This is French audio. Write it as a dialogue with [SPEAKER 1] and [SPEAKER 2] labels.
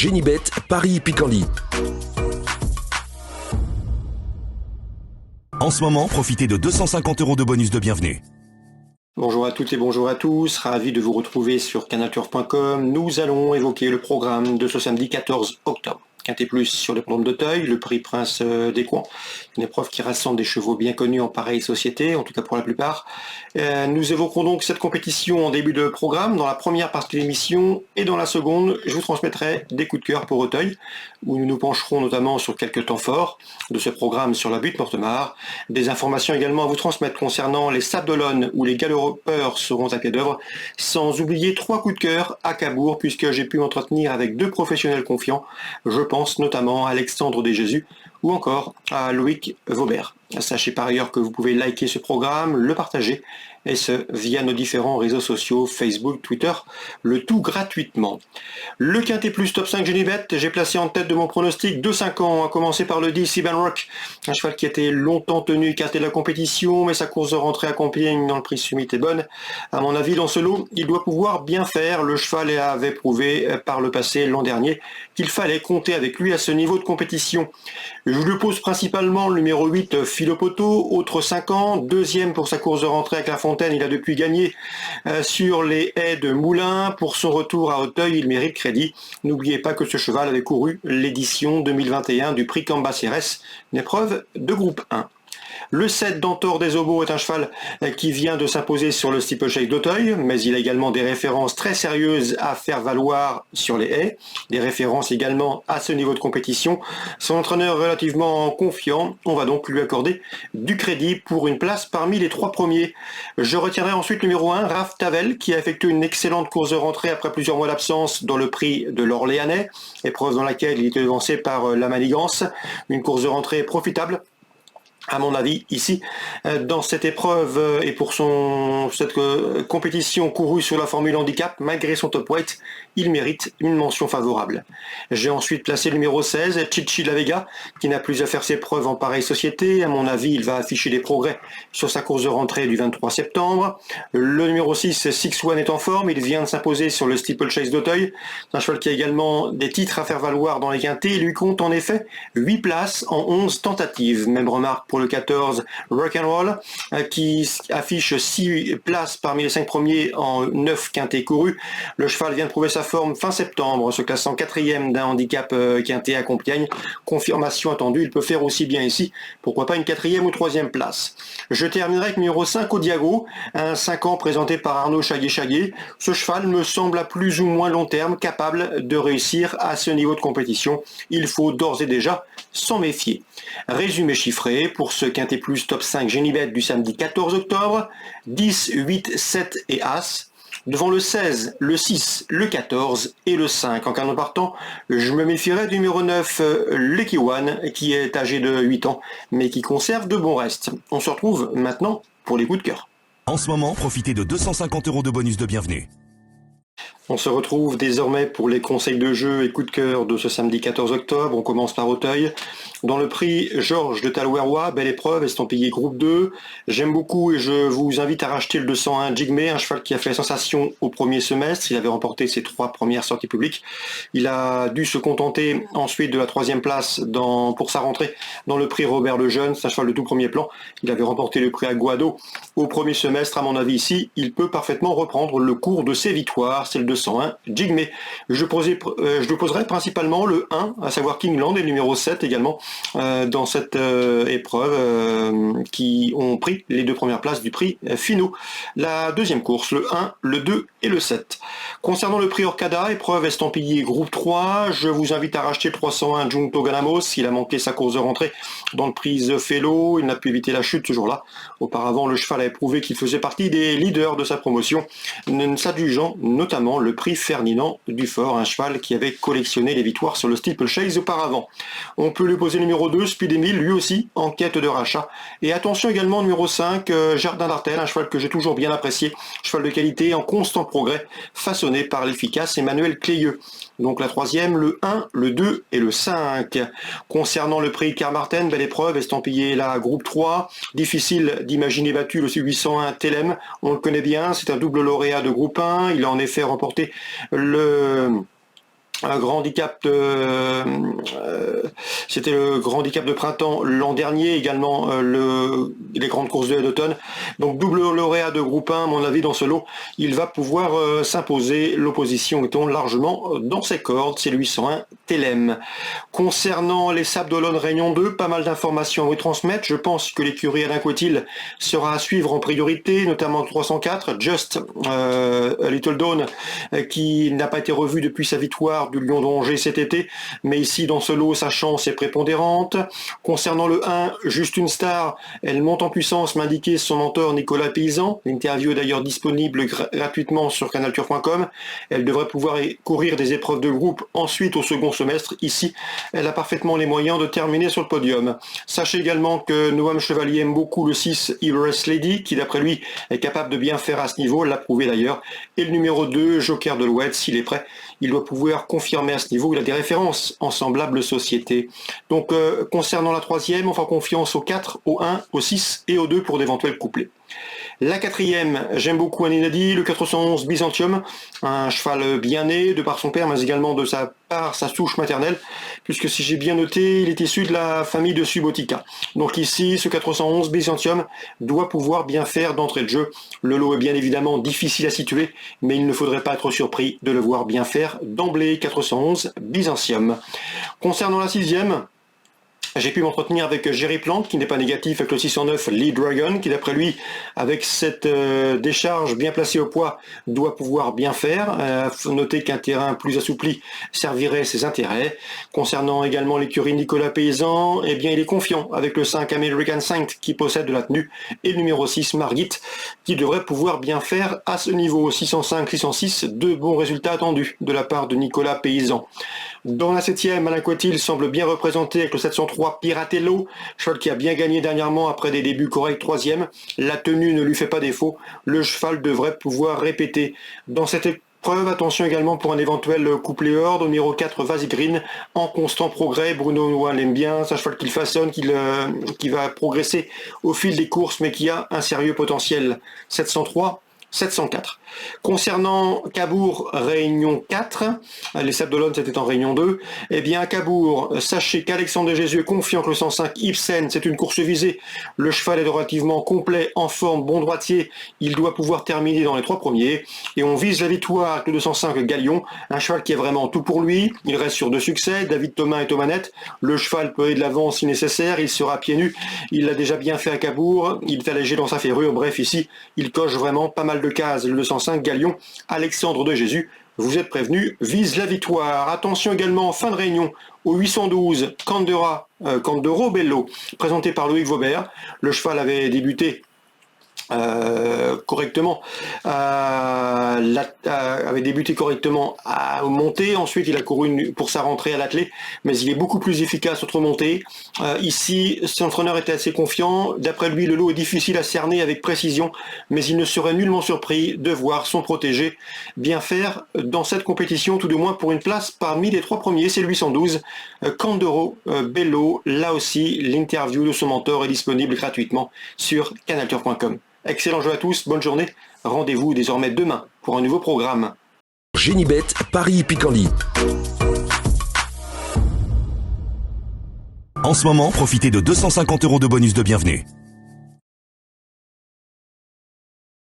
[SPEAKER 1] Génibet, Paris-Picardie. En ce moment, profitez de 250 € de bonus de bienvenue.
[SPEAKER 2] Bonjour à toutes et bonjour à tous, ravi de vous retrouver sur canalturf.com. Nous allons évoquer le programme de ce samedi 14 octobre. Quintet Plus sur les l'hippodrome d'Auteuil, le prix Prince des Coins, une épreuve qui rassemble des chevaux bien connus en pareille société, en tout cas pour la plupart. Nous évoquerons donc cette compétition en début de programme, dans la première partie de l'émission, et dans la seconde, je vous transmettrai des coups de cœur pour Auteuil, où nous nous pencherons notamment sur quelques temps forts de ce programme sur la butte Mortemart, des informations également à vous transmettre concernant les Sables d'Olonne, où les galopeurs seront à pied d'œuvre, sans oublier 3 coups de cœur à Cabourg, puisque j'ai pu m'entretenir avec 2 professionnels confiants, je pense notamment à Alexandre Desjésus ou encore à Loïc Vaubert. Sachez par ailleurs que vous pouvez liker ce programme, le partager, et ce via nos différents réseaux sociaux, Facebook, Twitter, le tout gratuitement. Le Quintet Plus Top 5 Génibet, j'ai placé en tête de mon pronostic 2-5 ans, à commencer par le 10 Iban Rock, un cheval qui était longtemps tenu écarté de la compétition, mais sa course de rentrée à Compiègne dans le prix Summit est bonne. À mon avis, dans ce lot, il doit pouvoir bien faire. Le cheval avait prouvé par le passé, l'an dernier, qu'il fallait compter avec lui à ce niveau de compétition. Je lui pose principalement le numéro 8, Philopoto, autre 5 ans, deuxième pour sa course de rentrée avec La Fontaine. Il a depuis gagné sur les haies de Moulins. Pour son retour à Auteuil, il mérite crédit. N'oubliez pas que ce cheval avait couru l'édition 2021 du prix Cambacérès, une épreuve de groupe 1. Le 7 d'Antor des Obos est un cheval qui vient de s'imposer sur le steeplechase d'Auteuil, mais il a également des références très sérieuses à faire valoir sur les haies, des références également à ce niveau de compétition. Son entraîneur relativement confiant, on va donc lui accorder du crédit pour une place parmi les 3 premiers. Je retiendrai ensuite le numéro 1, Raph Tavel, qui a effectué une excellente course de rentrée après plusieurs mois d'absence dans le prix de l'Orléanais, épreuve dans laquelle il était devancé par la Manigance, une course de rentrée profitable. À mon avis, ici, dans cette épreuve et pour cette compétition courue sur la formule handicap, malgré son top weight, il mérite une mention favorable. J'ai ensuite placé le numéro 16, Chichi La Vega, qui n'a plus à faire ses preuves en pareille société. À mon avis, il va afficher des progrès sur sa course de rentrée du 23 septembre. Le numéro 6, Six One est en forme. Il vient de s'imposer sur le steeplechase d'Auteuil. C'est un cheval qui a également des titres à faire valoir dans les quintets. Il lui compte en effet 8 places en 11 tentatives. Même remarque pour le 14, Rock'n'Roll, qui affiche 6 places parmi les 5 premiers en 9 quintets courus. Le cheval vient de prouver sa forme fin septembre, se classant 4e d'un handicap quintet à Compiègne. Confirmation attendue, il peut faire aussi bien ici. Pourquoi pas une 4e ou 3e place. Je terminerai avec numéro 5, Odiago, un 5 ans présenté par Arnaud Chaguet-Chaguet. Ce cheval me semble à plus ou moins long terme capable de réussir à ce niveau de compétition. Il faut d'ores et déjà s'en méfier. Résumé chiffré pour ce Quintet Plus Top 5 Génibet du samedi 14 octobre, 10, 8, 7 et As. Devant le 16, le 6, le 14 et le 5. En cas de partant, je me méfierai du numéro 9, Lucky One, qui est âgé de 8 ans, mais qui conserve de bons restes. On se retrouve maintenant pour les coups de cœur.
[SPEAKER 1] En ce moment, profitez de 250 € de bonus de bienvenue.
[SPEAKER 2] On se retrouve désormais pour les conseils de jeu et coups de cœur de ce samedi 14 octobre. On commence par Auteuil. Dans le prix Georges de Talouerois, belle épreuve, estampillé groupe 2. J'aime beaucoup et je vous invite à racheter le 201 Jigme, un cheval qui a fait sensation au premier semestre. Il avait remporté ses 3 premières sorties publiques. Il a dû se contenter ensuite de la 3e place pour sa rentrée dans le prix Robert Lejeune. C'est un cheval de tout premier plan. Il avait remporté le prix Aguado au premier semestre. À mon avis ici, il peut parfaitement reprendre le cours de ses victoires. C'est le 201 Jigme. Je poserai principalement le 1, à savoir Kingland, et le numéro 7 également dans cette épreuve qui ont pris les 2 premières places du prix Finaux. La deuxième course, le 1, le 2 et le 7. Concernant le prix Orcada, épreuve estampillée groupe 3, je vous invite à racheter le 301 Junto Ganamos. Il a manqué sa course de rentrée dans le prix The Fellow, il n'a pu éviter la chute ce jour-là. Auparavant, le cheval avait prouvé qu'il faisait partie des leaders de sa promotion, s'adjugeant notamment le prix Ferdinand Dufort, un cheval qui avait collectionné les victoires sur le steeplechase auparavant. On peut lui poser le numéro 2, Speed Emile, lui aussi en quête de rachat. Et attention également numéro 5, Jardin d'Artel, un cheval que j'ai toujours bien apprécié, cheval de qualité en constant progrès, façonné par l'efficace Emmanuel Cléieux. Donc la 3e, le 1, le 2 et le 5. Concernant le prix Carmarten, belle épreuve, estampillé la groupe 3, difficile d'imaginer battu le 801 Telem, on le connaît bien, c'est un double lauréat de groupe 1, il a en effet remporté le un grand handicap c'était le grand handicap de printemps l'an dernier, également les grandes courses de d'automne. Donc double lauréat de groupe 1, à mon avis, dans ce lot, il va pouvoir s'imposer, l'opposition étant largement dans ses cordes, c'est le 801 Telem. Concernant les Sables d'Olonne Réunion 2, pas mal d'informations à vous transmettre. Je pense que l'écurie Alain Coetil sera à suivre en priorité, notamment le 304, Just a Little Dawn, qui n'a pas été revu depuis sa victoire du Lion d'Angers cet été, mais ici dans ce lot sa chance est prépondérante. Concernant le 1, Juste une star, elle monte en puissance, m'indiquait son mentor Nicolas Paysan. L'interview est d'ailleurs disponible gratuitement sur canaltour.com. Elle devrait pouvoir courir des épreuves de groupe ensuite au second semestre. Ici, elle a parfaitement les moyens de terminer sur le podium. Sachez également que Noam Chevalier aime beaucoup le 6 Everest Lady, qui d'après lui est capable de bien faire à ce niveau, l'a prouvé d'ailleurs. Et le numéro 2, Joker de l'Ouest, s'il est prêt, il doit pouvoir confirmer à ce niveau, il a des références en semblable société. Donc concernant la troisième, on fera confiance au 4, au 1, au 6 et au 2 pour d'éventuels couplets. La quatrième, j'aime beaucoup un inédit, le 411 Byzantium, un cheval bien né de par son père, mais également de sa part, sa souche maternelle, puisque si j'ai bien noté, il est issu de la famille de Subotica. Donc ici, ce 411 Byzantium doit pouvoir bien faire d'entrée de jeu. Le lot est bien évidemment difficile à situer, mais il ne faudrait pas être surpris de le voir bien faire d'emblée, 411 Byzantium. Concernant la sixième, j'ai pu m'entretenir avec Jerry Plante, qui n'est pas négatif, avec le 609 Lee Dragon, qui d'après lui, avec cette décharge bien placée au poids, doit pouvoir bien faire. Faut noter qu'un terrain plus assoupli servirait ses intérêts. Concernant également l'écurie Nicolas Paysan, eh bien il est confiant avec le 5 American Saint qui possède de la tenue, et le numéro 6 Margit, qui devrait pouvoir bien faire à ce niveau. 605-606, deux bons résultats attendus de la part de Nicolas Paysan. Dans la 7e, Alain Coetil semble bien représenté avec le 703 Piratello, cheval qui a bien gagné dernièrement après des débuts corrects 3e. La tenue ne lui fait pas défaut, le cheval devrait pouvoir répéter. Dans cette épreuve, attention également pour un éventuel couplet hors, numéro 4 Vasi Green, en constant progrès. Bruno Noix l'aime bien, c'est un cheval qu'il façonne, qui va progresser au fil des courses, mais qui a un sérieux potentiel. 703 704. Concernant Cabourg, Réunion 4, les Sables d'Olonne c'était en Réunion 2, eh bien à Cabourg, sachez qu'Alexandre de Jésus est confiant que le 105 Ibsen, c'est une course visée, le cheval est relativement complet, en forme, bon droitier, il doit pouvoir terminer dans les 3 premiers, et on vise la victoire avec le 205 Galion, un cheval qui est vraiment tout pour lui, il reste sur 2 succès, David Thomas est aux manettes, le cheval peut aller de l'avant si nécessaire, il sera pieds nus, il l'a déjà bien fait à Cabourg, il est allégé dans sa ferrure, bref ici, il coche vraiment pas mal de cases, le 205 Galion, Alexandre de Jésus, vous êtes prévenus, vise la victoire. Attention également, fin de réunion, au 812, Candero Bello, présenté par Loïc Vaubert. Le cheval avait débuté correctement, avait débuté correctement à monter, ensuite il a couru pour sa rentrée à l'attelé, mais il est beaucoup plus efficace autre montée. Ici, son entraîneur était assez confiant, d'après lui le lot est difficile à cerner avec précision, mais il ne serait nullement surpris de voir son protégé bien faire dans cette compétition, tout de moins pour une place parmi les 3 premiers, c'est le 812 Candero Bello. Là aussi, l'interview de son mentor est disponible gratuitement sur canaltour.com. Excellent jeu à tous, bonne journée. Rendez-vous désormais demain pour un nouveau programme.
[SPEAKER 1] Génibet, Paris Picardie. En ce moment, profitez de 250 € de bonus de bienvenue.